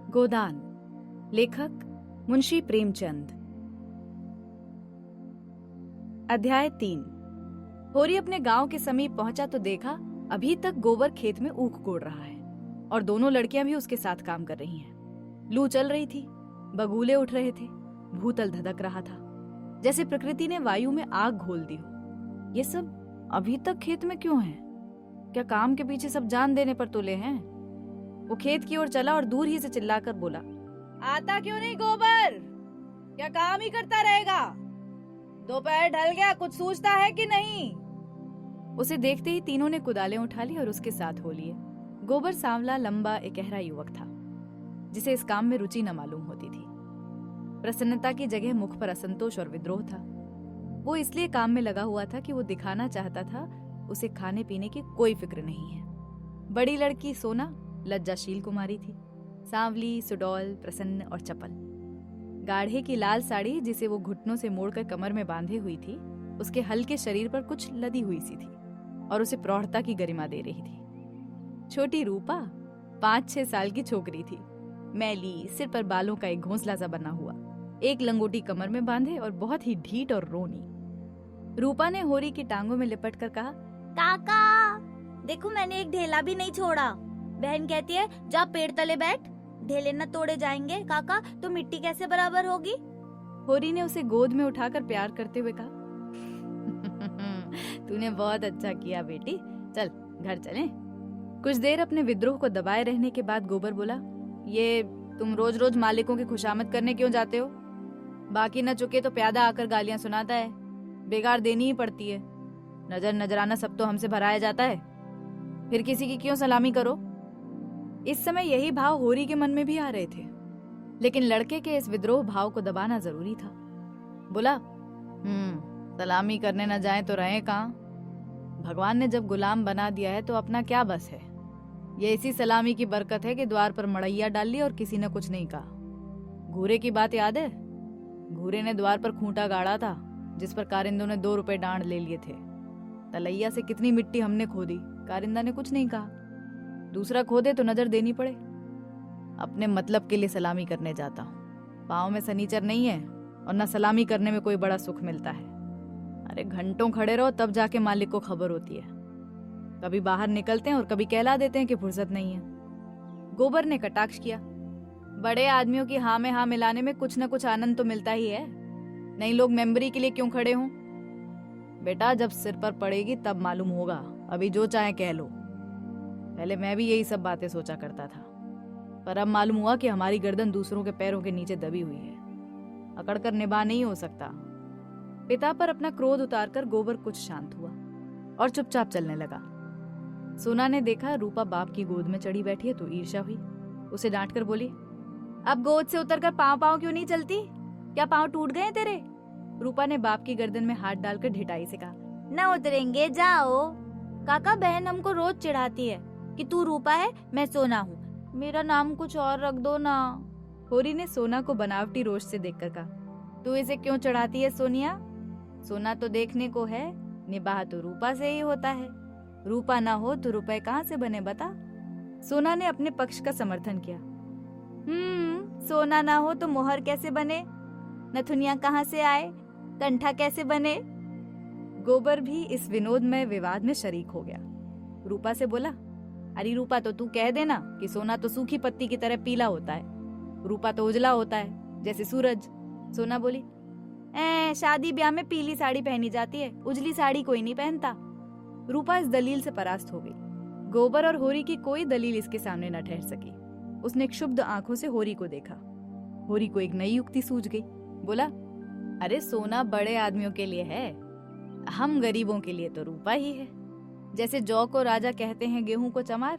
गोदान। लेखक मुंशी प्रेमचंद। अध्याय 3। होरी अपने गांव के समीप पहुंचा तो देखा अभी तक गोबर खेत में ऊख कोड़ रहा है और दोनों लड़कियां भी उसके साथ काम कर रही हैं। लू चल रही थी, बगुले उठ रहे थे, भूतल धधक रहा था, जैसे प्रकृति ने वायु में आग घोल दी हो। ये सब अभी तक खेत में क्यों है? क्या काम के पीछे सब जान देने पर तुले हैं? वो खेत की ओर चला और दूर ही से चिल्लाकर बोला, आता क्यों नहीं गोबर? क्या काम ही करता रहेगा? दोपहर ढल गया, कुछ सूझता है कि नहीं? उसे देखते ही तीनों ने कुदालें उठा ली और उसके साथ हो लिए। गोबर सांवला, लंबा, इकहरा युवक था जिसे इस काम में रुचि न मालूम होती थी। प्रसन्नता की जगह मुख पर असंतोष और विद्रोह था। वो इसलिए काम में लगा हुआ था कि वो दिखाना चाहता था उसे खाने पीने की कोई फिक्र नहीं है। बड़ी लड़की सोना लज्जाशील कुमारी थी, सांवली, सुडौल, प्रसन्न और चपल। गाढ़े की लाल साड़ी जिसे वो घुटनों से मोड़कर कमर में बांधे हुई थी, उसके हल्के शरीर पर कुछ लदी हुई सी थी और उसे प्रौढ़ता की गरिमा दे रही थी। छोटी रूपा 5-6 साल की छोकरी थी, मैली, सिर पर बालों का एक घोंसला सा बना हुआ, एक लंगोटी कमर में बांधे और बहुत ही ढीठ और रोनी। रूपा ने होरी की टांगों में लिपट कर कहा, काका देखो, मैंने एक ढेला भी नहीं छोड़ा। बहन कहती है जा पेड़ तले बैठ, ढेले न तोड़े जाएंगे। काका तो मिट्टी कैसे बराबर होगी? होरी ने उसे गोद में उठाकर प्यार करते हुए कहा, तूने बहुत अच्छा किया बेटी, चल घर चलें। कुछ देर अपने विद्रोह को दबाए रहने के बाद गोबर बोला, ये तुम रोज रोज मालिकों की खुशामद करने क्यों जाते हो? बाकी न चुके तो प्यादा आकर गालियां सुनाता है, बेकार देनी ही पड़ती है। नजर नजराना सब तो हमसे भराया जाता है, फिर किसी की क्यों सलामी करो? इस समय यही भाव होरी के मन में भी आ रहे थे, लेकिन लड़के के इस विद्रोह भाव को दबाना जरूरी था। बोला, सलामी करने न जाए तो रहे कहाँ? भगवान ने जब गुलाम बना दिया है तो अपना क्या बस है? ये इसी सलामी की बरकत है कि द्वार पर मड़ैया डाल ली और किसी ने कुछ नहीं कहा। घूरे की बात याद है? घूरे ने द्वार पर खूंटा गाड़ा था जिस पर कारिंदों ने 2 रुपए डांड ले लिए थे। तलैया से कितनी मिट्टी हमने खोदी, कारिंदा ने कुछ नहीं कहा। दूसरा खोदे तो नजर देनी पड़े। अपने मतलब के लिए सलामी करने जाता हूँ। पाँव में सनीचर नहीं है और न सलामी करने में कोई बड़ा सुख मिलता है। अरे घंटों खड़े रहो तब जाके मालिक को खबर होती है। कभी बाहर निकलते हैं और कभी कहला देते हैं कि फुर्सत नहीं है। गोबर ने कटाक्ष किया, बड़े आदमियों की हाँ में हाँ मिलाने में कुछ न कुछ आनंद तो मिलता ही है। नहीं लोग मेंबरी के लिए क्यों खड़े हों? बेटा जब सिर पर पड़ेगी तब मालूम होगा, अभी जो चाहे कह लो। पहले मैं भी यही सब बातें सोचा करता था, पर अब मालूम हुआ कि हमारी गर्दन दूसरों के पैरों के नीचे दबी हुई है, अकड़कर निभा नहीं हो सकता। पिता पर अपना क्रोध उतारकर गोबर कुछ शांत हुआ और चुपचाप चलने लगा। सोना ने देखा रूपा बाप की गोद में चढ़ी बैठी है तो ईर्ष्या हुई। उसे डांटकर बोली, अब गोद से उतरकर पांव पांव क्यों नहीं चलती? क्या पांव टूट गए तेरे? रूपा ने बाप की गर्दन में हाथ डालकर ढिठाई से कहा, न उतरेंगे, जाओ। काका बहन हमको रोज चिढ़ाती है कि तू रूपा है मैं सोना हूँ, मेरा नाम कुछ और रख दो ना। होरी ने सोना को बनावटी रोष से देखकर कहा, तू इसे क्यों चढ़ाती है सोनिया? सोना तो देखने को है, निबाह तो रूपा से ही होता है। रूपा ना हो तो रुपए कहाँ से बने बता? सोना ने अपने पक्ष का समर्थन किया। सोना ना हो तो मोहर कैसे बने? नथुनिया कहाँ से आए? कंठा कैसे बने? गोबर भी इस विनोदमय विवाद में शरीक हो गया। रूपा से बोला, अरे रूपा तो तू कह देना कि सोना तो सूखी पत्ती की तरह पीला होता है, रूपा तो उजला होता है जैसे सूरज। सोना बोली, शादी ब्याह में पीली साड़ी पहनी जाती है, उजली साड़ी कोई नहीं पहनता। रूपा इस दलील से परास्त हो गई। गोबर और होरी की कोई दलील इसके सामने न ठहर सकी। उसने क्षुब्ध आंखों से होरी को देखा। होरी को एक नई युक्ति सूझ गई। बोला, अरे सोना बड़े आदमियों के लिए है, हम गरीबों के लिए तो रूपा ही है। जैसे जौ को राजा कहते हैं, गेहूं को चमार,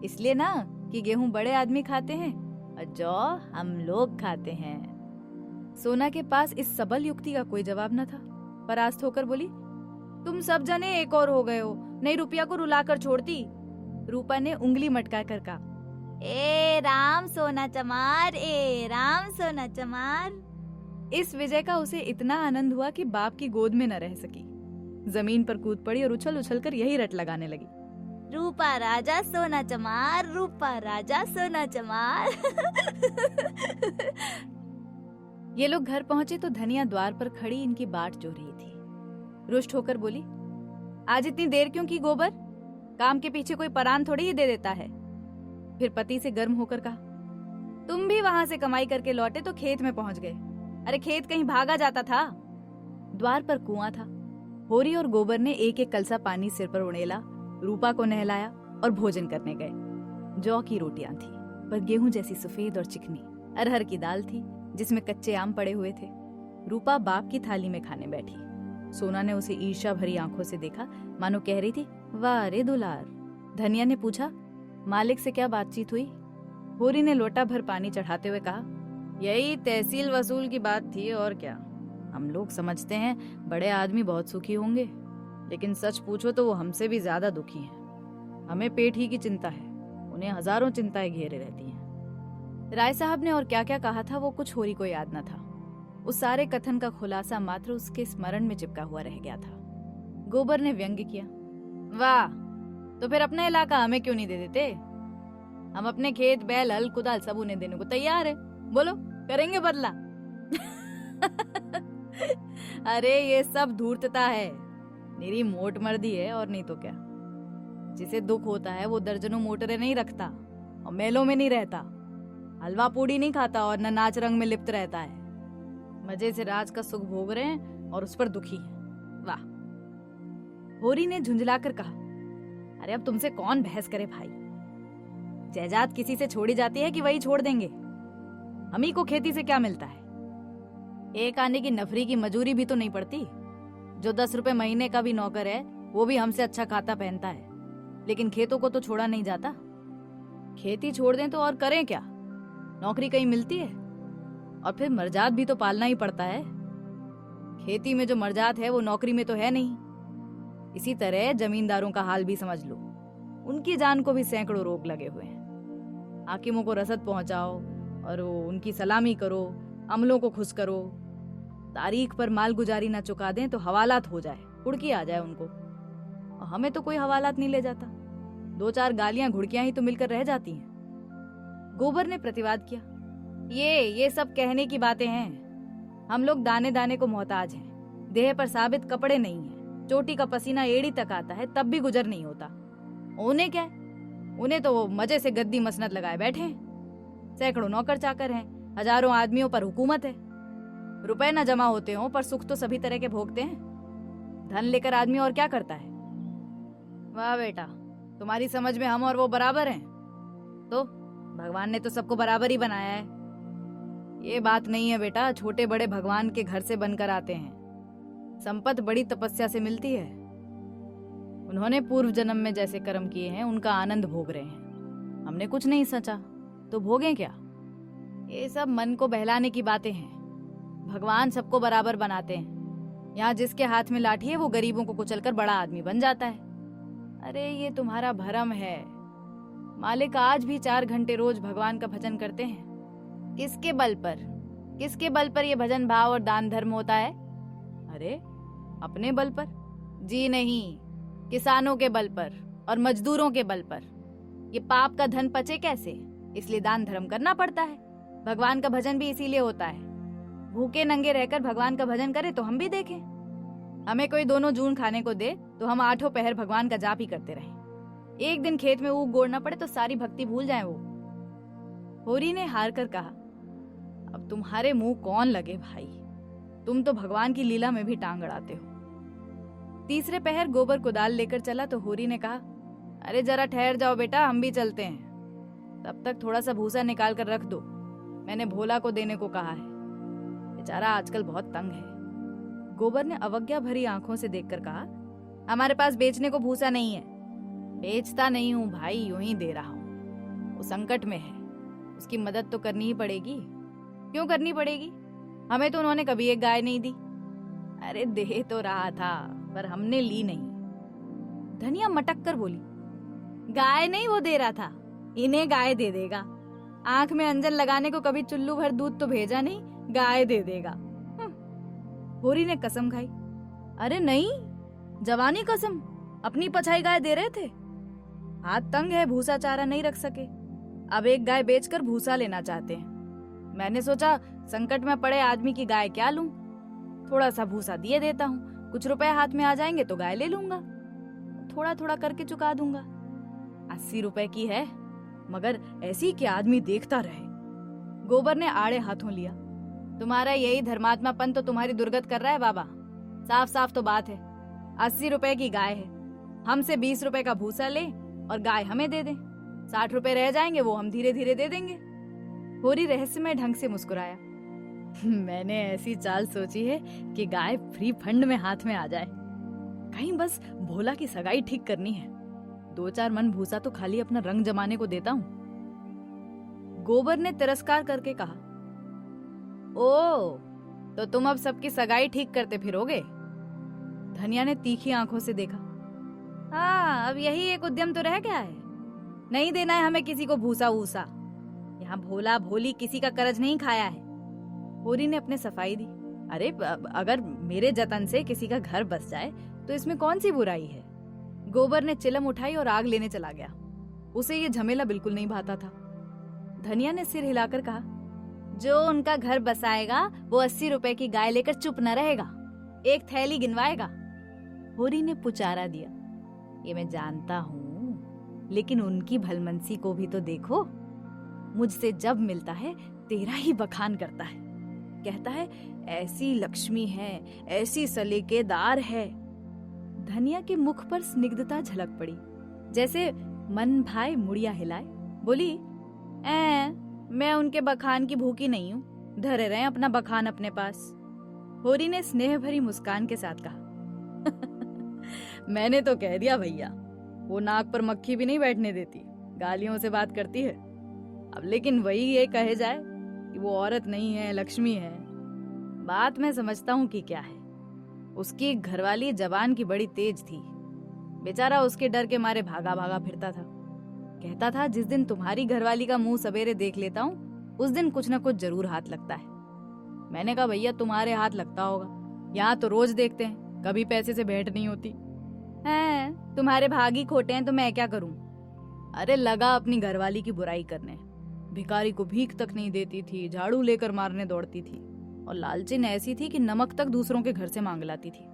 इसलिए ना कि गेहूं बड़े आदमी खाते हैं और जौ हम लोग खाते हैं। सोना के पास इस सबल युक्ति का कोई जवाब न था। परास्त होकर बोली, तुम सब जने एक और हो गए हो, नहीं रुपया को रुलाकर छोड़ती। रूपा ने उंगली मटका कर कहा, ए राम सोना चमार, ए राम सोना चमार। इस विजय का उसे इतना आनंद हुआ कि बाप की गोद में न रह सकी, जमीन पर कूद पड़ी और उछल उछल कर यही रट लगाने लगी। रूपा राजा सोना चमार, रूपा राजा सोना चमार। ये लोग घर पहुंचे तो धनिया द्वार पर खड़ी इनकी बाट जो रही थी। रुष्ट होकर बोली, आज इतनी देर क्यों की गोबर? काम के पीछे कोई परान थोड़ी ही दे देता है। फिर पति से गर्म होकर कहा, तुम भी वहां से कमाई करके लौटे तो खेत में पहुंच गए। अरे खेत कहीं भागा जाता था? द्वार पर कुआं था। होरी और गोबर ने एक एक कलसा पानी सिर पर उड़ेला, रूपा को नहलाया और भोजन करने गए। जौ की रोटियां थी पर गेहूं जैसी सफेद और चिकनी। अरहर की दाल थी जिसमें कच्चे आम पड़े हुए थे। रूपा बाप की थाली में खाने बैठी। सोना ने उसे ईर्ष्या भरी आंखों से देखा, मानो कह रही थी, वाह रे दुलार। धनिया ने पूछा, मालिक से क्या बातचीत हुई? होरी ने लोटा भर पानी चढ़ाते हुए कहा, यही तहसील वसूल की बात थी और क्या। हम लोग समझते हैं बड़े आदमी बहुत सुखी होंगे, लेकिन सच पूछो तो वो हमसे भी ज्यादा दुखी हैं। हमें पेट ही की चिंता है, उन्हें हजारों चिंताएं घेरे रहती हैं। राय साहब ने और क्या क्या कहा था वो कुछ होरी को याद न था। उस सारे कथन का खुलासा मात्र उसके स्मरण में चिपका हुआ रह गया था। गोबर ने व्यंग्य किया, वाह, तो फिर अपना इलाका हमें क्यों नहीं दे देते? हम अपने खेत, बैल, हल, कुदाल सब उन्हें देने को तैयार है। बोलो, करेंगे बदला? अरे ये सब धूर्तता है, मेरी मोट मर्दी है और नहीं तो क्या। जिसे दुख होता है वो दर्जनों मोटरें नहीं रखता और मेलों में नहीं रहता, हलवा पूड़ी नहीं खाता और न नाच रंग में लिप्त रहता है। मजे से राज का सुख भोग रहे हैं और उस पर दुखी है। वाह। होरी ने झुंझलाकर कहा, अरे अब तुमसे कौन बहस करे भाई? जायदाद किसी से छोड़ी जाती है कि वही छोड़ देंगे? हम ही को खेती से क्या मिलता है? एक आने की नफरी की मजूरी भी तो नहीं पड़ती। जो 10 रुपए महीने का भी नौकर है वो भी हमसे अच्छा खाता पहनता है, लेकिन खेतों को तो छोड़ा नहीं जाता। खेती छोड़ दें तो और करें क्या? नौकरी कहीं मिलती है? और फिर मर्जात भी तो पालना ही पड़ता है। खेती में जो मर्जात है वो नौकरी में तो है नहीं। इसी तरह जमींदारों का हाल भी समझ लो, उनकी जान को भी सैकड़ों रोग लगे हुए हैं। हाकिमों को रसद पहुंचाओ और उनकी सलामी करो, अमलों को खुश करो। तारीख पर माल गुजारी ना चुका दें तो हवालात हो जाए, उड़की आ जाए उनको। और हमें तो कोई हवालात नहीं ले जाता। 2-4 गालियां घुड़कियां ही तो मिलकर रह जाती हैं। गोबर ने प्रतिवाद किया, ये सब कहने की बातें हैं। हम लोग दाने दाने को मोहताज हैं। देह पर साबित कपड़े नहीं हैं। चोटी का पसीना एड़ी तक आता है तब भी गुजर नहीं होता। उन्हें क्या है? उन्हें तो वो मजे से गद्दी मसनद लगाए बैठे हैं। सैकड़ों नौकर चाकर हैं, हजारों आदमियों पर हुकूमत है। रुपए न जमा होते हों पर सुख तो सभी तरह के भोगते हैं। धन लेकर आदमी और क्या करता है? वाह बेटा, तुम्हारी समझ में हम और वो बराबर हैं। तो भगवान ने तो सबको बराबर ही बनाया है। ये बात नहीं है बेटा, छोटे बड़े भगवान के घर से बनकर आते हैं। संपत्ति बड़ी तपस्या से मिलती है। उन्होंने पूर्व जन्म में जैसे कर्म किए हैं उनका आनंद भोग रहे हैं। हमने कुछ नहीं सोचा तो भोगें क्या? ये सब मन को बहलाने की बातें हैं। भगवान सबको बराबर बनाते हैं। यहाँ जिसके हाथ में लाठी है वो गरीबों को कुचलकर बड़ा आदमी बन जाता है। अरे ये तुम्हारा भरम है। मालिक आज भी 4 घंटे रोज भगवान का भजन करते हैं। किसके बल पर? किसके बल पर ये भजन भाव और दान धर्म होता है? अरे अपने बल पर? जी नहीं, किसानों के बल पर और मजदूरों के बल पर। ये पाप का धन पचे कैसे? इसलिए दान धर्म करना पड़ता है। भगवान का भजन भी इसीलिए होता है। भूखे नंगे रहकर भगवान का भजन करे तो हम भी देखें। हमें कोई दोनों जून खाने को दे तो हम 8 पहर भगवान का जाप ही करते रहें। एक दिन खेत में ऊख गोड़ना पड़े तो सारी भक्ति भूल जाए वो। होरी ने हार कर कहा, अब तुम्हारे मुंह कौन लगे भाई? तुम तो भगवान की लीला में भी टांग अड़ाते हो। तीसरे पहर गोबर कुदाल लेकर चला तो होरी ने कहा, अरे जरा ठहर जाओ बेटा, हम भी चलते हैं। तब तक थोड़ा सा भूसा निकाल कर रख दो, मैंने भोला को देने को कहा है। बेचारा आजकल बहुत तंग है। गोबर ने अवज्ञा भरी आंखों से देखकर कहा, हमारे पास बेचने को भूसा नहीं है। बेचता नहीं हूँ भाई, यूं ही दे रहा हूँ। वो संकट में है, उसकी मदद तो करनी ही पड़ेगी। क्यों करनी पड़ेगी? हमें तो उन्होंने कभी एक गाय नहीं दी। अरे दे तो रहा था पर हमने ली नहीं। धनिया मटक कर बोली, गाय नहीं वो दे रहा था, इन्हें गाय दे देगा। आंख में अंजन लगाने को कभी चुल्लू भर दूध तो भेजा नहीं, गाय दे देगा। होरी ने कसम खाई, अरे नहीं, जवानी कसम, अपनी पछाई गाय दे रहे थे। हाथ तंग है, भूसा चारा नहीं रख सके। अब एक गाय बेचकर भूसा लेना चाहते हैं। मैंने सोचा संकट में पड़े आदमी की गाय क्या लूं, थोड़ा सा भूसा दिए देता हूँ, कुछ रुपए हाथ में आ जाएंगे तो गाय ले लूंगा, थोड़ा थोड़ा करके चुका दूंगा। 80 रुपए की है, मगर ऐसी कि आदमी देखता रहे। गोबर ने आड़े हाथों लिया। तुम्हारा यही धर्मात्मापन तो तुम्हारी दुर्गत कर रहा है बाबा। साफ साफ तो बात है, 80 रुपए की गाय है, हमसे 20 रुपए का भूसा ले और गाय हमें दे दें, 60 रुपए रह जाएंगे, वो हम धीरे धीरे दे देंगे। होरी रहस्यमय ढंग से मुस्कुराया। मैंने ऐसी चाल सोची है कि गाय फ्री फंड में हाथ में आ जाए। कहीं बस भोला की सगाई ठीक करनी है, 2-4 मन भूसा तो खाली अपना रंग जमाने को देता हूँ। गोबर ने तिरस्कार करके कहा, ओ तो तुम अब सबकी सगाई ठीक करते फिरोगे? धनिया ने तीखी आंखों से देखा। हाँ, अब यही एक उद्यम तो रह गया है। नहीं देना है हमें किसी को भूसा वूसा। यहाँ भोला भोली किसी का कर्ज नहीं खाया है। होरी ने अपने सफाई दी। अरे अगर मेरे जतन से किसी का घर बस जाए तो इसमें कौन सी बुराई है। गोबर ने चिलम उठाई और आग लेने चला गया। उसे ये झमेला बिल्कुल नहीं भाता था। धनिया ने सिर हिलाकर कहा, जो उनका घर बसाएगा वो 80 रुपए की गाय लेकर चुप न रहेगा, एक थैली गिनवाएगा। होरी ने पुचारा दिया, ये मैं जानता हूँ, लेकिन उनकी भलमनसी को भी तो देखो। मुझसे जब मिलता है तेरा ही बखान करता है, कहता है ऐसी लक्ष्मी है, ऐसी सलीकेदार है। धनिया के मुख पर स्निग्धता झलक पड़ी, जैसे मन भाई मुड़िया हिलाए। बोली, मैं उनके बखान की भूखी नहीं हूँ, धरे रहे अपना बखान अपने पास। होरी ने स्नेह भरी मुस्कान के साथ कहा, मैंने तो कह दिया भैया, वो नाक पर मक्खी भी नहीं बैठने देती, गालियों से बात करती है। अब लेकिन वही ये कहे जाए कि वो औरत नहीं है, लक्ष्मी है। बात मैं समझता हूँ कि क्या है। उसकी घरवाली जबान की बड़ी तेज थी, बेचारा उसके डर के मारे भागा भागा फिरता था। कहता था जिस दिन तुम्हारी घरवाली का मुंह सवेरे देख लेता हूँ उस दिन कुछ न कुछ जरूर हाथ लगता है। मैंने कहा भैया तुम्हारे हाथ लगता होगा, यहाँ तो रोज देखते हैं, कभी पैसे से भेंट नहीं होती है। तुम्हारे भागी खोटे हैं तो मैं क्या करूं। अरे लगा अपनी घरवाली की बुराई करने, भिखारी को भीख तक नहीं देती थी, झाड़ू लेकर मारने दौड़ती थी, और लालचिन ऐसी थी कि नमक तक दूसरों के घर से मांग लाती थी।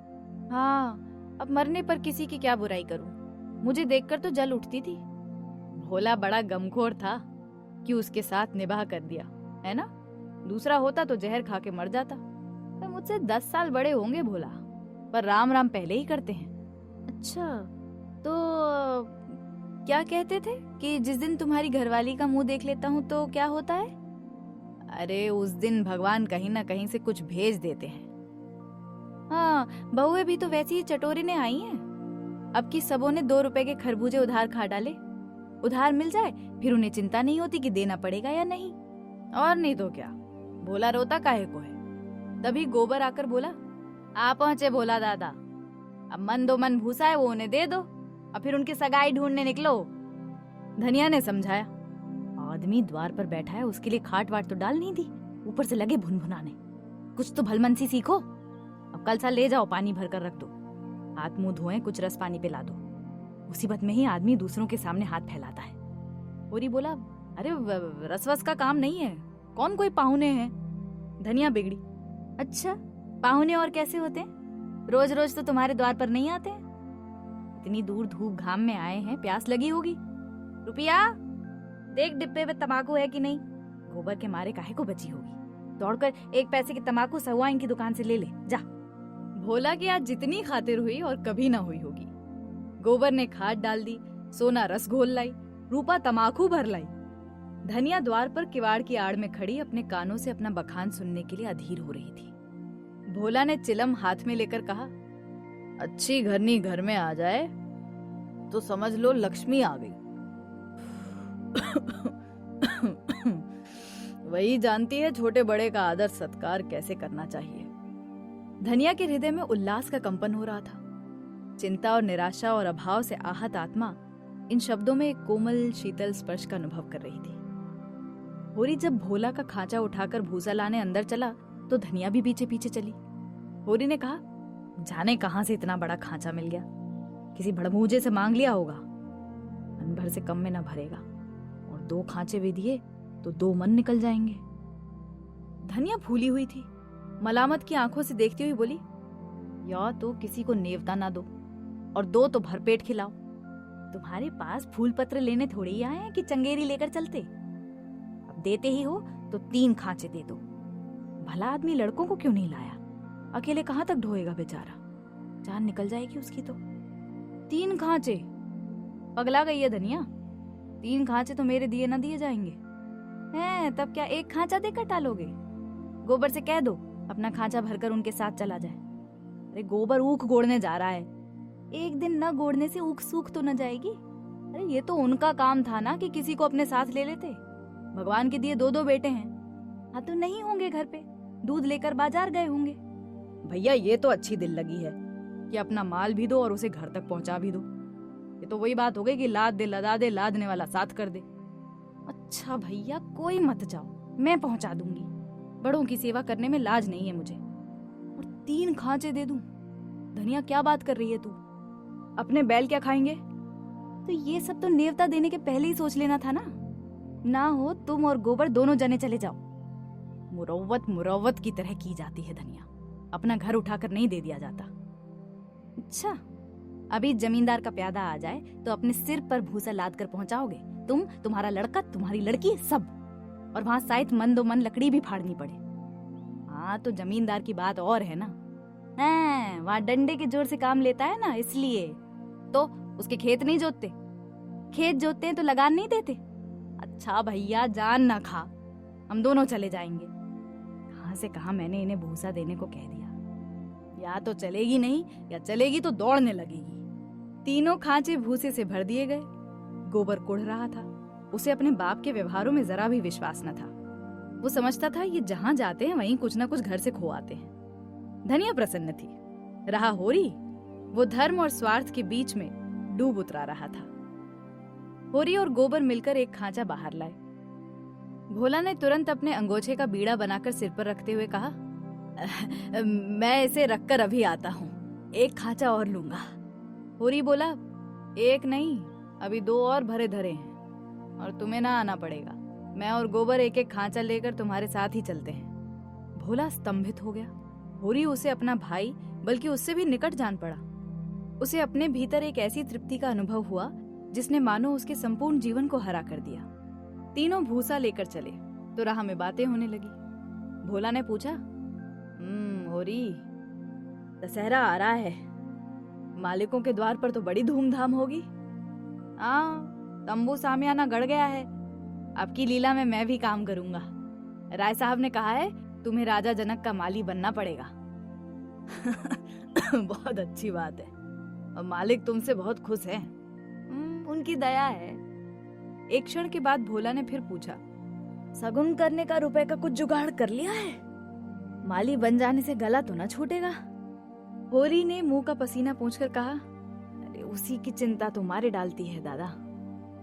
हाँ, अब मरने पर किसी की क्या बुराई करूं, मुझे देखकर तो जल उठती थी। भोला बड़ा गमखोर था कि उसके साथ निभाह कर दिया, है ना। दूसरा होता तो जहर खा के मर जाता। तो मुझसे 10 साल बड़े होंगे भोला, पर राम राम पहले ही करते हैं। अच्छा, तो क्या कहते थे कि जिस दिन तुम्हारी घरवाली का मुंह देख लेता हूँ तो क्या होता है? अरे उस दिन भगवान कहीं ना कहीं से कुछ भेज देते हैं। हाँ, बहुएं भी तो वैसी ही चटोरी ने आई हैं। अब की सबों ने 2 रुपए के खरबूजे उधार खा डाले। उधार मिल जाए फिर उन्हें चिंता नहीं होती कि देना पड़ेगा या नहीं। और नहीं तो क्या, भोला रोता काहे को है। तभी गोबर आकर बोला, आ पहुंचे भोला दादा, अब मन दो मन भूसा है वो उन्हें दे दो और फिर उनकी सगाई ढूंढने निकलो। धनिया ने समझाया, आदमी द्वार पर बैठा है, उसके लिए खाट वाट तो डाल नहीं दी, ऊपर से लगे भुनभुनाने। कुछ तो भलमनसी सीखो। अब कल सा ले जाओ, पानी भर कर रख दो, हाथ मुंह धोएं, कुछ रस पानी पिला दो। मुसीबत में ही आदमी दूसरों के सामने हाथ फैलाता है। होरी बोला, अरे रसवस का काम नहीं है, कौन कोई पाहुने हैं। धनिया बिगड़ी, अच्छा पाहुने और कैसे होते हैं? रोज रोज तो तुम्हारे द्वार पर नहीं आते हैं। इतनी दूर धूप घाम में आए हैं, प्यास लगी होगी। रुपया देख डिब्बे में तंबाकू है कि नहीं। गोबर के मारे काहे को बची होगी, दौड़कर 1 पैसे की तंबाकू सहुआ इनकी दुकान से ले ले जा। भोला की आज जितनी खातिर हुई और कभी ना हुई होगी। गोबर ने खाद डाल दी, सोना रस घोल लाई, रूपा तंबाकू भर लाई। धनिया द्वार पर किवाड़ की आड़ में खड़ी अपने कानों से अपना बखान सुनने के लिए अधीर हो रही थी। भोला ने चिलम हाथ में लेकर कहा, अच्छी घरनी घर में आ जाए तो समझ लो लक्ष्मी आ गई। वही जानती है छोटे बड़े का आदर सत्कार कैसे करना चाहिए। धनिया के हृदय में उल्लास का कंपन हो रहा था। चिंता और निराशा और अभाव से आहत आत्मा इन शब्दों में एक कोमल शीतल स्पर्श का अनुभव कर रही थी। होरी जब भोला का खांचा उठाकर भूसा लाने अंदर चला तो धनिया भी पीछे पीछे चली। होरी ने कहा, जाने कहां से इतना बड़ा खांचा मिल गया, किसी भड़मूजे से मांग लिया होगा। दिन भर से कम में ना भरेगा, और 2 खांचे भी दिए तो 2 मन निकल जाएंगे। धनिया फूली हुई थी, मलामत की आंखों से देखती हुई बोली, या तो किसी को नेवता ना दो और 2 तो भरपेट खिलाओ। तुम्हारे पास फूल पत्र लेने थोड़ी ही आए हैं कि चंगेरी लेकर चलते। अब देते ही हो तो 3 खांचे दे दो। भला आदमी लड़कों को क्यों नहीं लाया? अकेले कहाँ तक ढोएगा बेचारा, जान निकल जाएगी उसकी तो। 3 खांचे? पगला गई है धनिया, 3 खांचे तो मेरे दिए ना दिए जाएंगे हैं? तब क्या 1 खांचा देकर टालोगे? गोबर से कह दो अपना खांचा भरकर उनके साथ चला जाए। अरे गोबर ऊख गोड़ने जा रहा है, एक दिन न गोड़ने से ऊख सूख तो न जाएगी। अरे ये तो उनका काम था ना कि किसी को अपने साथ ले लेते। भगवान के दिए 2-2 बेटे हैं। हाँ तो नहीं होंगे घर पे, दूध लेकर बाजार गए होंगे। भैया ये तो अच्छी दिल लगी है कि अपना माल भी दो और उसे घर तक पहुंचा भी दो। ये तो वही बात हो गई कि लाद दे लदा दे, लादने वाला साथ कर दे। अच्छा भैया कोई मत जाओ, मैं पहुंचा दूंगी। बड़ों की सेवा करने में लाज नहीं है मुझे। और 3 खांचे दे दूं? धनिया क्या बात कर रही है तू? अपने बैल क्या खाएंगे? तो ये सब तो नेवता देने के पहले ही सोच लेना था ना हो तुम और गोबर दोनों जने चले जाओ। मुरव्वत की तरह की जाती है धनिया, अपना घर उठाकर नहीं दे दिया जाता। अच्छा अभी जमींदार का प्यादा आ जाए तो अपने सिर पर भूसा लाद कर पहुंचाओगे तुम, तुम्हारा लड़का, तुम्हारी लड़की, सब। और वहां शायद मन दो मन लकड़ी भी फाड़नी पड़े। हाँ तो जमींदार की बात और है ना, वहां डंडे के जोर से काम लेता है ना, इसलिए। तो उसके खेत नहीं जोतते? खेत जोतते हैं तो लगान नहीं देते? अच्छा भैया जान ना खा, हम दोनों चले जाएंगे। कहां से कहां मैंने इन्हें भूसा देने को कह दिया। या तो चलेगी नहीं, या चलेगी तो दौड़ने लगेगी। 3 खांचे भूसे से भर दिए गए। गोबर कुढ़ रहा था, उसे अपने बाप के व्यवहारों में जरा भी विश्वास न था। वो समझता था ये जहां जाते हैं वहीं कुछ न कुछ घर से खो आते हैं। धनिया प्रसन्न थी। रहा होरी, वो धर्म और स्वार्थ के बीच में डूब उतरा रहा था। होरी और गोबर मिलकर एक खांचा बाहर लाए। भोला ने तुरंत अपने अंगोछे का बीड़ा बनाकर सिर पर रखते हुए कहा, मैं इसे रखकर अभी आता हूँ, 1 खांचा और लूंगा। होरी बोला, 1 नहीं, अभी 2 और भरे धरे हैं, और तुम्हें ना आना पड़ेगा। मैं और गोबर 1-1 खांचा लेकर तुम्हारे साथ ही चलते हैं। भोला स्तंभित हो गया। होरी उसे अपना भाई, बल्कि उससे भी निकट जान पड़ा। उसे अपने भीतर एक ऐसी तृप्ति का अनुभव हुआ जिसने मानो उसके संपूर्ण जीवन को हरा कर दिया। तीनों भूसा लेकर चले तो राह में बातें होने लगी। भोला ने पूछा, होरी, दशहरा आ रहा है, मालिकों के द्वार पर तो बड़ी धूमधाम होगी। तंबू सामियाना गड़ गया है, अब की लीला में मैं भी काम करूंगा। राय साहब ने कहा है तुम्हें राजा जनक का माली बनना पड़ेगा। बहुत अच्छी बात है, और मालिक तुमसे बहुत खुश है। उनकी दया है। एक क्षण के बाद भोला ने फिर पूछा, सगुन करने का रुपए का कुछ जुगाड़ कर लिया है? माली बन जाने से गला तो न छूटेगा? होरी ने मुंह का पसीना पोंछकर कहा, अरे उसी की चिंता तो मारे डालती है दादा।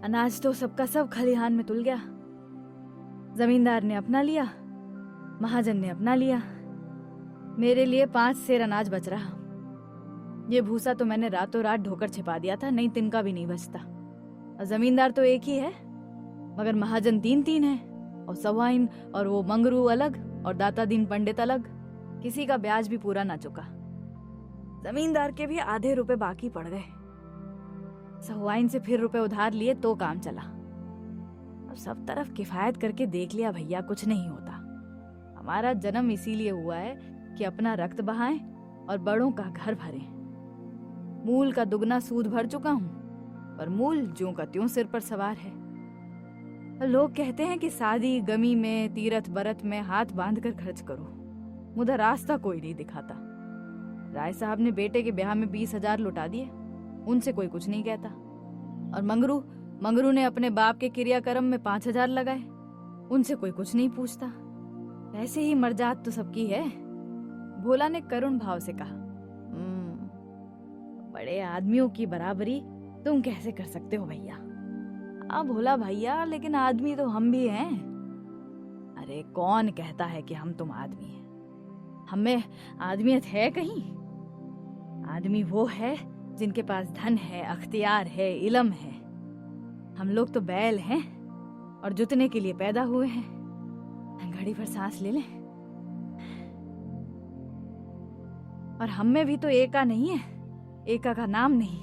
अनाज तो सबका सब खलिहान में तुल गया। जमींदार ने अपना लिया, महाजन ने अपना लिया, मेरे लिए 5 सेर अनाज बच रहा। ये भूसा तो मैंने रातों रात ढोकर छिपा दिया था, नहीं तिनका भी नहीं बचता। और जमींदार तो एक ही है, मगर महाजन 3-3 है, और सवाइन और वो मंगरू अलग, और दाता दीन पंडित अलग। किसी का ब्याज भी पूरा ना चुका। जमींदार के भी आधे रुपए बाकी पड़ गए। सवाइन से फिर रुपए उधार लिए तो काम चला। अब सब तरफ किफायत करके देख लिया भैया, कुछ नहीं होता। हमारा जन्म इसीलिए हुआ है कि अपना रक्त बहाएं और बड़ों का घर भरें। मूल का दुगना सूद भर चुका हूं, पर मूल ज्यों का त्यों सिर पर सवार है। लोग कहते हैं कि शादी गमी में, तीरथ बरत में हाथ बांधकर खर्च करो, मुझे रास्ता कोई नहीं दिखाता। राय साहब ने बेटे के ब्याह में 20,000 लुटा दिए, उनसे कोई कुछ नहीं कहता। और मंगरू ने अपने बाप के क्रियाक्रम में 5,000 लगाए, उनसे कोई कुछ नहीं पूछता। ऐसे ही मर्जात तो सबकी है। भोला ने करुण भाव से कहा, बड़े आदमियों की बराबरी तुम कैसे कर सकते हो भैया? भोला भैया, लेकिन आदमी तो हम भी हैं। अरे कौन कहता है कि हम तुम आदमी हैं? हमें आदमियत है कहीं? आदमी वो है जिनके पास धन है, अख्तियार है, इल्म है। हम लोग तो बैल हैं और जुतने के लिए पैदा हुए हैं। घड़ी भर सांस ले लें। और हम में भी तो एका नहीं है, एका का नाम नहीं,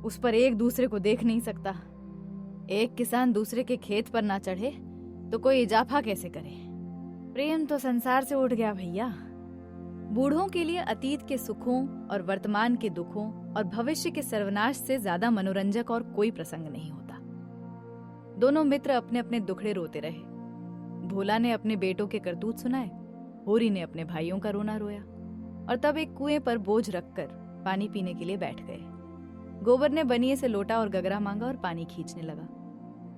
उस पर एक दूसरे को देख नहीं सकता। एक किसान दूसरे के खेत पर ना चढ़े तो कोई इजाफा कैसे करे। प्रेम तो संसार से उठ गया भैया। बूढ़ों के लिए अतीत के सुखों और वर्तमान के दुखों और भविष्य के सर्वनाश से ज्यादा मनोरंजक और कोई प्रसंग नहीं होता। दोनों मित्र अपने अपने दुखड़े रोते रहे। भोला ने अपने बेटों के करतूत सुनाए, होरी ने अपने भाइयों का रोना रोया, और तब एक कुएं पर बोझ रखकर पानी पीने के लिए बैठ गए। गोबर ने बनिए से लोटा और गगरा मांगा और पानी खींचने लगा।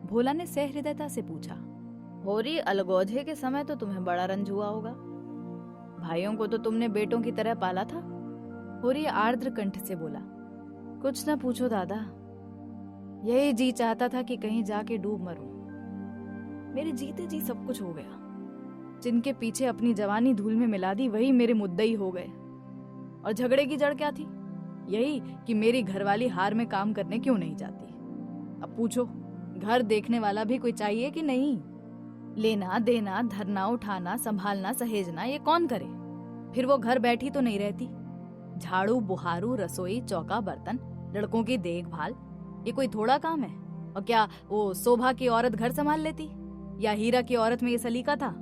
भोला ने सहृदयता से पूछा, होरी, अलगोजे के समय तो तुम्हें बड़ा रंज हुआ होगा। भाइयों को तो तुमने बेटों की तरह पाला था। होरी आर्द्र कंठ से बोला, कुछ न पूछो दादा, यही जी चाहता था कि कहीं जाके डूब मरूं। मेरे जीते जी सब कुछ हो गया। जिनके पीछे अपनी जवानी धूल में मिला दी वही मेरे मुद्दई हो गए। और झगड़े की जड़ क्या थी? यही कि मेरी घरवाली हार में काम करने क्यों नहीं जाती। अब पूछो, घर देखने वाला भी कोई चाहिए कि नहीं? लेना देना, धरना उठाना, संभालना सहेजना ये कौन करे? फिर वो घर बैठी तो नहीं रहती। झाड़ू बुहारू, रसोई, चौका बर्तन, लड़कों की देखभाल, ये कोई थोड़ा काम है? और क्या वो शोभा की औरत घर संभाल लेती? या हीरा की औरत में ये सलीका था?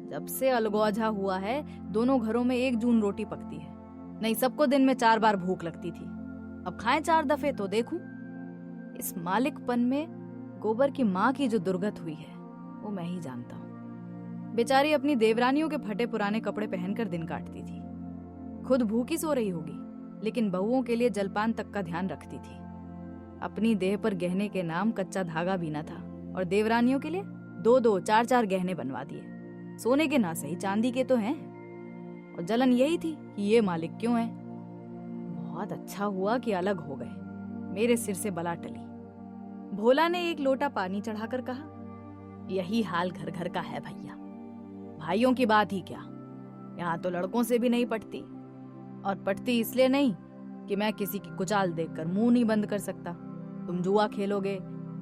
जब से अलगौजा हुआ है दोनों घरों में एक जून रोटी पकती है। नहीं, सबको दिन में 4 बार भूख लगती थी, अब खाएं 4 दफे तो देखूं। इस मालिकपन में गोबर की माँ की जो दुर्गत हुई है वो मैं ही जानता हूँ। बेचारी अपनी देवरानियों के फटे पुराने कपड़े पहनकर दिन काटती थी। खुद भूखी सो रही होगी, लेकिन बहुओं के लिए जलपान तक का ध्यान रखती थी। अपनी देह पर गहने के नाम कच्चा धागा बीना था और देवरानियों के लिए 2-2, 4-4 गहने बनवा दिए। सोने के ना सही चांदी के तो हैं। और जलन यही थी कि ये मालिक क्यों है। बहुत अच्छा हुआ कि अलग हो गए, मेरे सिर से बला टली। भोला ने एक लोटा पानी चढ़ाकर कहा, यही हाल घर घर का है भैया। भाइयों की बात ही क्या, यहाँ तो लड़कों से भी नहीं पटती। और पटती इसलिए नहीं कि मैं किसी की कुचाल देखकर मुंह नहीं बंद कर सकता। तुम जुआ खेलोगे,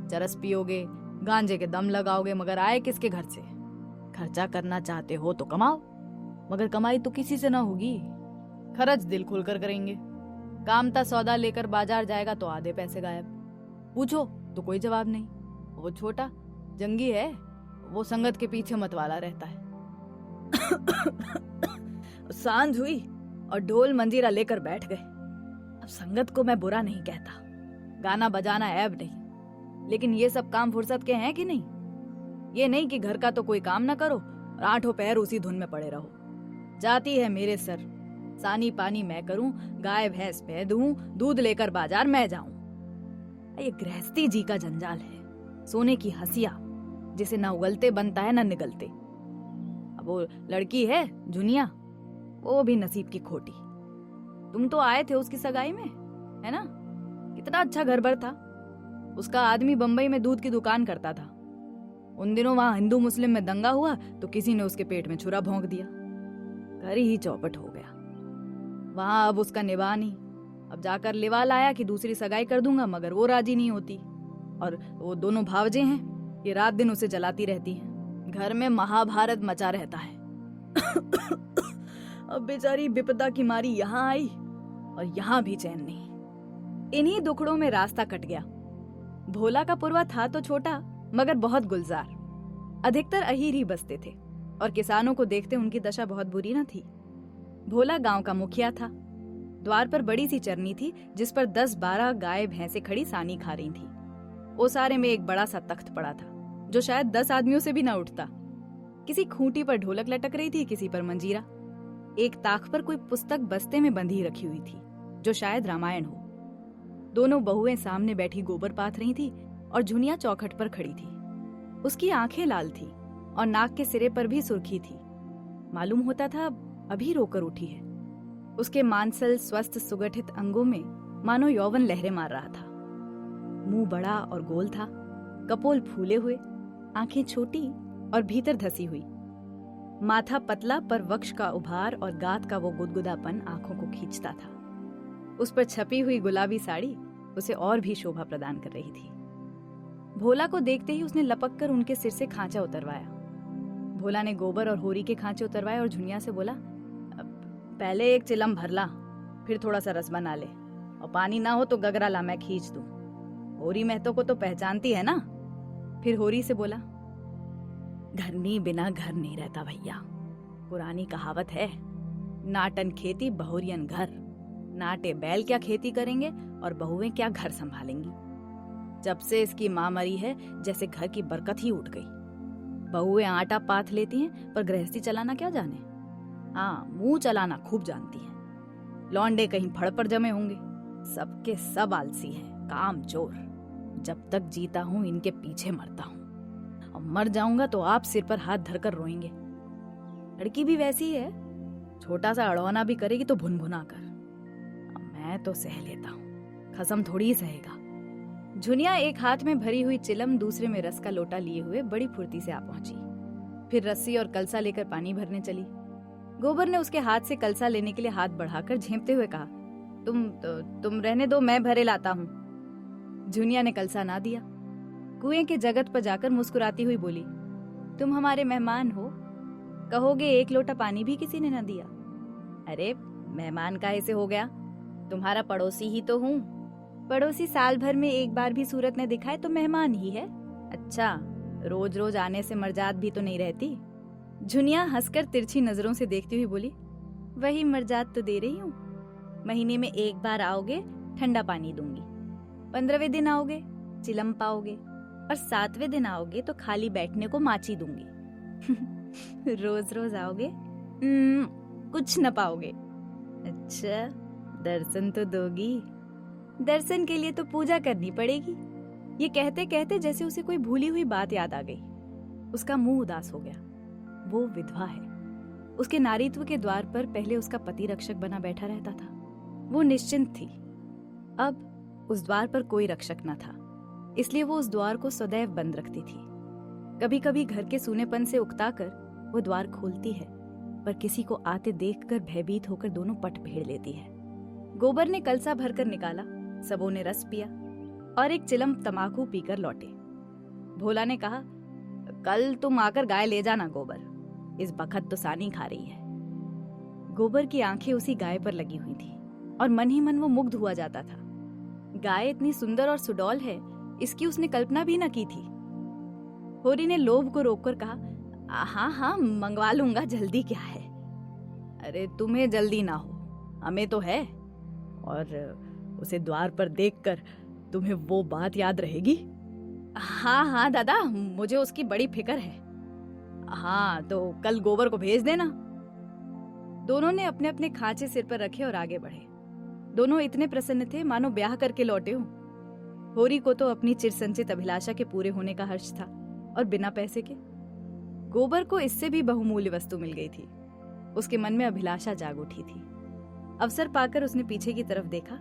चरस पियोगे, गांजे के दम लगाओगे, मगर आए किसके घर से? खर्चा करना चाहते हो तो कमाओ, मगर कमाई तो किसी से ना होगी। खर्च दिल खुलकर करेंगे। कामता सौदा लेकर बाजार जाएगा तो आधे पैसे गायब। पूछो तो कोई जवाब नहीं। वो छोटा जंगी है, वो संगत के पीछे मतवाला रहता है। सांझ हुई और ढोल मंजीरा लेकर बैठ गए। अब संगत को मैं बुरा नहीं कहता, गाना बजाना ऐब नहीं, लेकिन ये सब काम फुर्सत के हैं कि नहीं? ये नहीं कि घर का तो कोई काम ना करो और 8 पैर उसी धुन में पड़े रहो। जाती है मेरे सर, सानी पानी मैं करूं, गाय भैंस मैं दूं, दूध लेकर बाजार मैं जाऊं। ये गृहस्थी जी का जंजाल है, सोने की हंसिया जिसे ना उगलते बनता है ना निगलते। अब वो लड़की है झुनिया, वो भी नसीब की खोटी। तुम तो आए थे उसकी सगाई में, है ना? कितना अच्छा घर भर था। उसका आदमी बंबई में दूध की दुकान करता था। उन दिनों वहां हिंदू मुस्लिम में दंगा हुआ तो किसी ने उसके पेट में छुरा भोंक दिया, घर ही चौपट हो गया। वहां अब उसका निवाह नहीं। अब जाकर लिवा लाया कि दूसरी सगाई कर दूंगा, मगर वो राजी नहीं होती। और वो दोनों भावजे हैं, ये रात दिन उसे जलाती रहती हैं। घर में महाभारत मचा रहता है। अब बेचारी विपदा की मारी यहाँ आई और यहाँ भी चैन नहीं। इन्हीं दुखड़ों में रास्ता कट गया। भोला का पुरवा था तो छोटा मगर बहुत गुलजार। अधिकतर अहीर ही बसते थे और किसानों को देखते उनकी दशा बहुत बुरी न थी। भोला गांव का मुखिया था। द्वार पर बड़ी सी चरनी थी जिस पर 10-12 गाय भैंसे खड़ी सानी खा रही थी। ओसारे में एक बड़ा सा तख्त पड़ा था जो शायद 10 आदमियों से भी न उठता। किसी खूंटी पर ढोलक लटक रही थी, किसी पर मंजीरा। एक ताख पर कोई पुस्तक बस्ते में बंधी रखी हुई थी जो शायद रामायण हो। दोनों बहुएं सामने बैठी गोबर पाथ रही थी और झुनिया चौखट पर खड़ी थी। उसकी आंखें लाल थी और नाक के सिरे पर भी सुर्खी थी। मालूम होता था अभी रोकर उठी है। उसके मांसल स्वस्थ सुगठित अंगों में मानो यौवन लहरें मार रहा था। मुंह बड़ा और गोल था, कपोल फूले हुए, आंखें छोटी और भीतर धसी हुई। माथा पतला पर वक्ष का उभार और गात का वो गुदगुदापन आंखों को खींचता था। उस पर छपी हुई गुलाबी साड़ी उसे और भी शोभा प्रदान कर रही थी। भोला को देखते ही उसने लपक कर उनके सिर से खांचा उतरवाया। भोला ने गोबर और होरी के खांचे उतरवाए और झुनिया से बोला, पहले एक चिलम भर ला, फिर थोड़ा सा रस बना ले, और पानी ना हो तो गगरा ला, मैं खींच दूं। होरी महतो को तो पहचानती है ना? फिर होरी से बोला, घरनी बिना घर नहीं रहता भैया, पुरानी कहावत है, नाटन खेती बहुरियन घर। नाटे बैल क्या खेती करेंगे और बहुएं क्या घर संभालेंगी। जब से इसकी माँ मरी है जैसे घर की बरकत ही उठ गई। बहुएं आटा पाथ लेती हैं पर गृहस्थी चलाना क्या जाने। हाँ, मुंह चलाना खूब जानती हैं। लौंडे कहीं फड़ पर जमे होंगे, सबके सब आलसी हैं, काम चोर। जब तक जीता हूं इनके पीछे मरता हूं, और मर जाऊंगा तो आप सिर पर हाथ धरकर रोएंगे। लड़की भी वैसी है, छोटा सा अड़वाना भी करेगी तो भुनभुना कर। मैं तो सह लेता हूँ, खसम थोड़ी ही सहेगा। झुनिया एक हाथ में भरी हुई चिलम, दूसरे में रस का लोटा लिए हुए बड़ी फुर्ती से आ पहुंची। फिर रस्सी और कलसा लेकर पानी भरने चली। गोबर ने उसके हाथ से कलसा लेने के लिए हाथ बढ़ाकर झेंपते हुए कहा, तुम रहने दो, मैं भरे लाता हूँ। झुनिया ने कलसा ना दिया। कुएं के जगत पर जाकर मुस्कुराती हुई बोली, तुम हमारे मेहमान हो, कहोगे एक लोटा पानी भी किसी ने न दिया। अरे मेहमान काहे से हो गया, तुम्हारा पड़ोसी ही तो हूँ। पड़ोसी साल भर में एक बार भी सूरत न दिखाए तो मेहमान ही है। अच्छा, रोज रोज आने से मर्जाद भी तो नहीं रहती। झुनिया हंसकर तिरछी नजरों से देखती हुई बोली, वही मर्जाद तो दे रही हूँ। महीने में एक बार आओगे, ठंडा पानी दूंगी। 15वें दिन आओगे, चिलम पाओगे, और 7वें दिन आओगे तो खाली बैठने को माची दूंगी। रोज रोज आओगे, कुछ न पाओगे। अच्छा, दर्शन तो दोगी? दर्शन के लिए तो पूजा करनी पड़ेगी। ये कहते कहते जैसे उसे कोई भूली हुई बात याद आ गई। उसका मुंह उदास हो गया। वो विधवा है। उसके नारीत्व के द्वार पर पहले उसका पति रक्षक बना बैठा रहता था। वो निश्चिंत थी। अब उस द्वार पर कोई रक्षक न था, इसलिए वो उस द्वार को सदैव बंद रखती थी। कभी कभी घर के सूनेपन से उकताकर वो द्वार खोलती है, पर किसी को आते देखकर भयभीत होकर दोनों पट भेड़ लेती है। गोबर ने कलसा भरकर निकाला, सबों ने रस पिया और एक चिलम तमाकू पीकर लौटे। भोला ने कहा, कल तुम आकर गाय ले जाना गोबर, इस बखत तो सानी खा रही है। गोबर की आंखें उसी गाय पर लगी हुई थी और मन ही मन वो मुग्ध हुआ जाता था। गाय इतनी सुंदर और सुडौल है, इसकी उसने कल्पना भी न की थी। होरी ने लोभ को रोककर कहा, हाँ हाँ मंगवा लूंगा, जल्दी क्या है। अरे तुम्हें जल्दी ना हो, हमें तो है, और उसे द्वार पर देखकर तुम्हें वो बात याद रहेगी। हाँ हाँ दादा, मुझे उसकी बड़ी फिक्र है। हाँ तो कल गोबर को भेज देना। दोनों ने अपने अपने खांचे सिर पर रखे और आगे बढ़े। दोनों इतने प्रसन्न थे मानो ब्याह करके लौटे हों। होरी को तो अपनी चिरसंचित अभिलाषा के पूरे होने का हर्ष था, और बिना पैसे के। गोबर को इससे भी बहुमूल्य वस्तु मिल गई थी। उसके मन में अभिलाषा जाग उठी थी। अवसर पाकर उसने पीछे की तरफ देखा।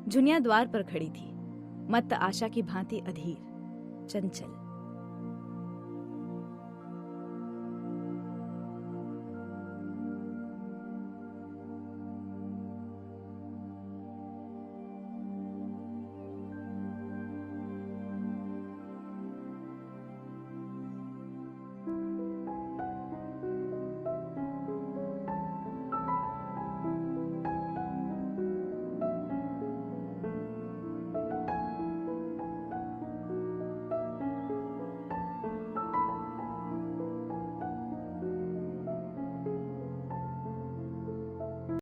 झुनिया द्वार पर खड़ी थी, मत्त आशा की भांति अधीर, चंचल।